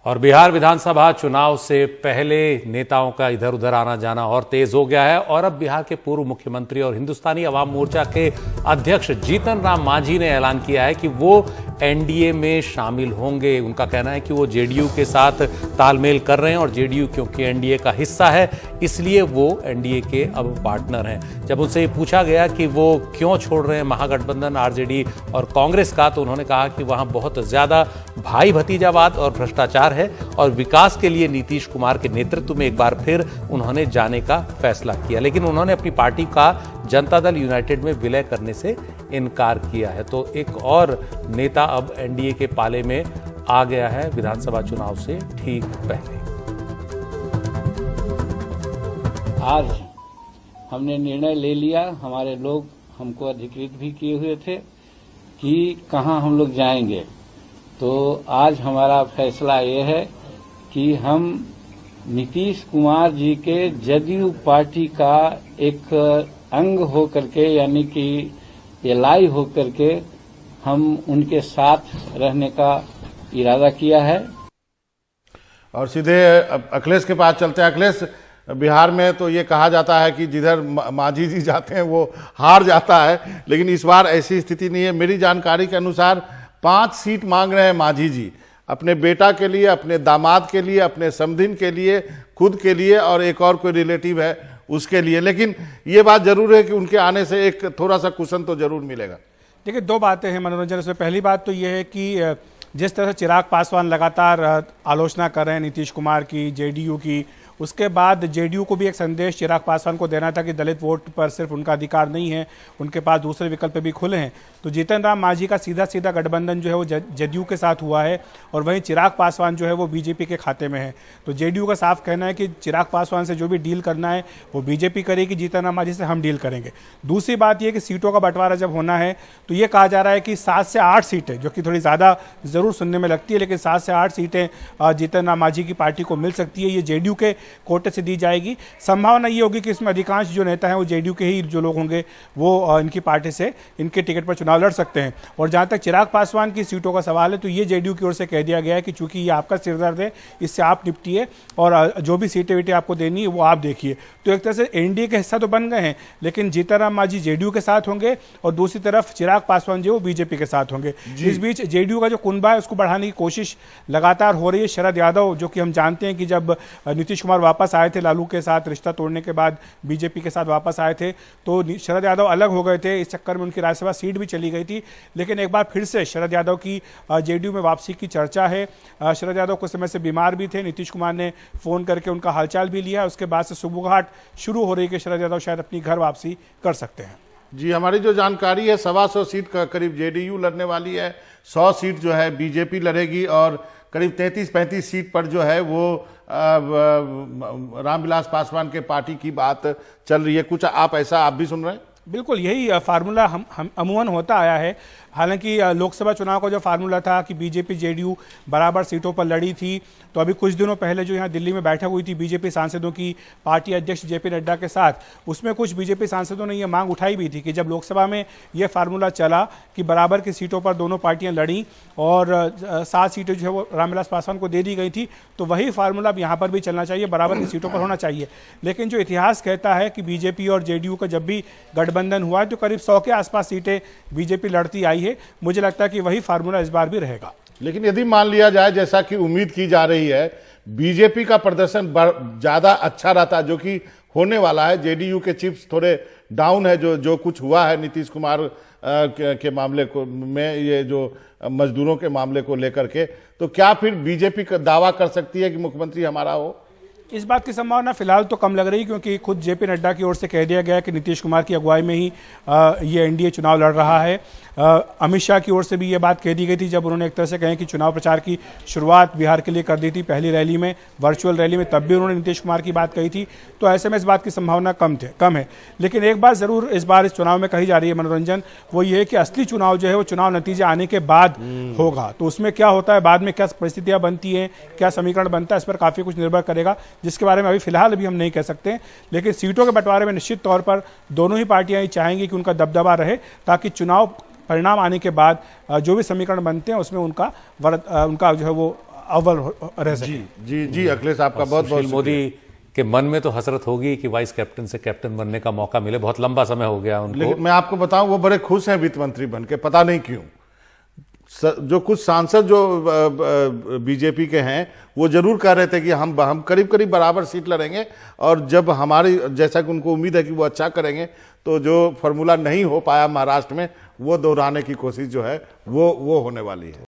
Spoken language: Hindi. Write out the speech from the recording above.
और बिहार विधानसभा चुनाव से पहले नेताओं का इधर उधर आना जाना और तेज हो गया है और अब बिहार के पूर्व मुख्यमंत्री और हिंदुस्तानी अवाम मोर्चा के अध्यक्ष जीतन राम मांझी ने ऐलान किया है कि वो एनडीए में शामिल होंगे। उनका कहना है कि वो जेडीयू के साथ तालमेल कर रहे हैं और जेडीयू क्योंकि एनडीए का हिस्सा है इसलिए वो एनडीए के अब पार्टनर हैं। जब उनसे पूछा गया कि वो क्यों छोड़ रहे हैं महागठबंधन आरजेडी और कांग्रेस का, तो उन्होंने कहा कि वहां बहुत ज्यादा भाई भतीजावाद और भ्रष्टाचार है और विकास के लिए नीतीश कुमार के नेतृत्व में एक बार फिर उन्होंने जाने का फैसला किया, लेकिन उन्होंने अपनी पार्टी का जनता दल यूनाइटेड में विलय करने से इनकार किया है। तो एक और नेता अब एनडीए के पाले में आ गया है विधानसभा चुनाव से ठीक पहले। आज हमने निर्णय ले लिया, हमारे लोग हमको अधिकृत भी किए हुए थे कि कहां हम लोग जाएंगे। तो आज हमारा फैसला ये है कि हम नीतीश कुमार जी के जदयू पार्टी का एक अंग होकर के यानी कि एलाई होकर के हम उनके साथ रहने का इरादा किया है। और सीधे अखिलेश के पास चलते हैं। अखिलेश, बिहार में तो ये कहा जाता है कि जिधर मांझी जी जाते हैं वो हार जाता है, लेकिन इस बार ऐसी स्थिति नहीं है। मेरी जानकारी के अनुसार 5 सीट मांग रहे हैं मांझी जी, अपने बेटा के लिए, अपने दामाद के लिए, अपने समधिन के लिए, खुद के लिए और एक और कोई रिलेटिव है उसके लिए। लेकिन ये बात जरूर है कि उनके आने से एक थोड़ा सा कुशन तो जरूर मिलेगा। देखिए, 2 बातें हैं मनोरंजन। इसमें पहली बात तो ये है कि जिस तरह से चिराग पासवान लगातार आलोचना कर रहे हैं नीतीश कुमार की, जेडीयू की, उसके बाद जेडीयू को भी एक संदेश चिराग पासवान को देना था कि दलित वोट पर सिर्फ उनका अधिकार नहीं है, उनके पास दूसरे विकल्प भी खुले हैं। तो जीतन राम मांझी का सीधा सीधा गठबंधन जो है वो जदयू के साथ हुआ है और वहीं चिराग पासवान जो है वो बीजेपी के खाते में है। तो जेडीयू का साफ कहना है कि चिराग पासवान से जो भी डील करना है वो बीजेपी करेगी, जीतन राम मांझी से हम डील करेंगे। दूसरी बात यह कि सीटों का बंटवारा जब होना है तो ये कहा जा रहा है कि 7 से 8 सीटें, जो कि थोड़ी ज़्यादा ज़रूर सुनने में लगती है, लेकिन 7 से 8 सीटें जीतन राम मांझी की पार्टी को मिल सकती है। ये जेडीयू के कोटे से दी जाएगी। संभावना ये होगी कि इसमें अधिकांश जो नेता हैं वो जेडीयू के ही जो लोग होंगे वो इनकी पार्टी से इनके टिकट पर चुनाव लड़ सकते हैं। और जहां तक चिराग पासवान की सीटों का सवाल है तो ये जेडीयू की ओर से कह दिया गया है कि चूंकि ये आपका सिरदर्द है, इससे आप निपटिए और जो भी सीटें वीटें आपको देनी है वो आप देखिए। तो एक तरह से एनडीए के हिस्सा तो बन गए हैं, लेकिन जीतन राम मांझी जेडीयू के साथ होंगे और दूसरी तरफ चिराग पासवान जो वो बीजेपी के साथ होंगे। इस बीच जेडीयू का जो कुनबा है उसको बढ़ाने की कोशिश लगातार हो रही है। शरद यादव, जो कि हम जानते हैं कि जब नीतीश कुमार वापस आए थे लालू के साथ रिश्ता तोड़ने के बाद, बीजेपी के साथ वापस आए थे, तो शरद यादव अलग हो गए थे। इस चक्कर में उनकी राज्यसभा सीट भी चली गई थी, लेकिन एक बार फिर से शरद यादव की जेडीयू में वापसी की चर्चा है। शरद यादव कुछ समय से बीमार भी थे, नीतीश कुमार ने फोन करके उनका हालचाल भी लिया। उसके बाद से सुबुगाहट शुरू हो रही है कि शरद यादव शायद अपनी घर वापसी कर सकते हैं। जी, हमारी जो जानकारी है 125 सीट का करीब जेडीयू लड़ने वाली है, 100 सीट जो है बीजेपी लड़ेगी और करीब 33-35 सीट पर जो है वो रामविलास पासवान के पार्टी की बात चल रही है। कुछ आप भी सुन रहे हैं? बिल्कुल, यही फार्मूला हम अमूमन होता आया है। हालांकि लोकसभा चुनाव का जो फार्मूला था कि बीजेपी जेडीयू बराबर सीटों पर लड़ी थी, तो अभी कुछ दिनों पहले जो यहाँ दिल्ली में बैठक हुई थी बीजेपी सांसदों की पार्टी अध्यक्ष जेपी नड्डा के साथ, उसमें कुछ बीजेपी सांसदों ने ये मांग उठाई भी थी कि जब लोकसभा में ये फार्मूला चला कि बराबर की सीटों पर दोनों पार्टियां लड़ी और 7 सीटें जो है वो रामविलास पासवान को दे दी गई थी, तो वही फार्मूला अब यहाँ पर भी चलना चाहिए, बराबर की सीटों पर होना चाहिए। लेकिन जो इतिहास कहता है कि बीजेपी और जेडीयू का जब भी गठबंधन हुआ है तो करीब 100 के आसपास सीटें बीजेपी लड़ती आई है। मुझे लगता है कि वही फार्मूला इस बार भी रहेगा। लेकिन यदि मान लिया जाए, जैसा कि उम्मीद की जा रही है, बीजेपी का प्रदर्शन ज्यादा अच्छा रहता, जो कि होने वाला है, जेडीयू के चिप्स थोड़े डाउन है, जो कुछ हुआ है नीतीश कुमार के मामले को में, ये जो मजदूरों के मामले को लेकर के, तो क्या फिर बीजेपी का दावा कर सकती है कि मुख्यमंत्री हमारा हो? इस बात की संभावना फिलहाल तो कम लग रही, क्योंकि खुद जेपी नड्डा की ओर से कह दिया गया है कि नीतीश कुमार की अगुवाई में ही ये एनडीए चुनाव लड़ रहा है। अमित शाह की ओर से भी ये बात कह दी गई थी जब उन्होंने एक तरह से कहें कि चुनाव प्रचार की शुरुआत बिहार के लिए कर दी थी पहली रैली में, वर्चुअल रैली में, तब भी उन्होंने नीतीश कुमार की बात कही थी। तो ऐसे में इस बात की संभावना कम है। लेकिन एक बात जरूर इस बार इस चुनाव में कही जा रही है मनोरंजन, वो ये है कि असली चुनाव जो है वो चुनाव नतीजे आने के बाद होगा। तो उसमें क्या होता है, बाद में क्या परिस्थितियां बनती हैं, क्या समीकरण बनता है, इस पर काफी कुछ निर्भर करेगा, जिसके बारे में अभी फिलहाल हम नहीं कह सकते। लेकिन सीटों के बंटवारे में निश्चित तौर पर दोनों ही पार्टियां चाहेंगी कि उनका दबदबा रहे, ताकि चुनाव परिणाम आने के बाद जो भी समीकरण बनते हैं उसमें उनका जो है वो अव्वल रह सके। जी जी अखिलेश, आपका बहुत बहुत सुशील मोदी के मन में तो हसरत होगी कि वाइस कैप्टन से कैप्टन बनने का मौका मिले, बहुत लंबा समय हो गया उनको। लेकिन मैं आपको बताऊं, वो बड़े खुश हैं वित्त मंत्री बन के, पता नहीं क्यों। जो कुछ सांसद जो बीजेपी के हैं वो जरूर कह रहे थे कि हम करीब करीब बराबर सीट लड़ेंगे, और जब हमारी, जैसा कि उनको उम्मीद है कि वो अच्छा करेंगे, तो जो फॉर्मूला नहीं हो पाया महाराष्ट्र में, वो दोहराने की कोशिश जो है वो होने वाली है।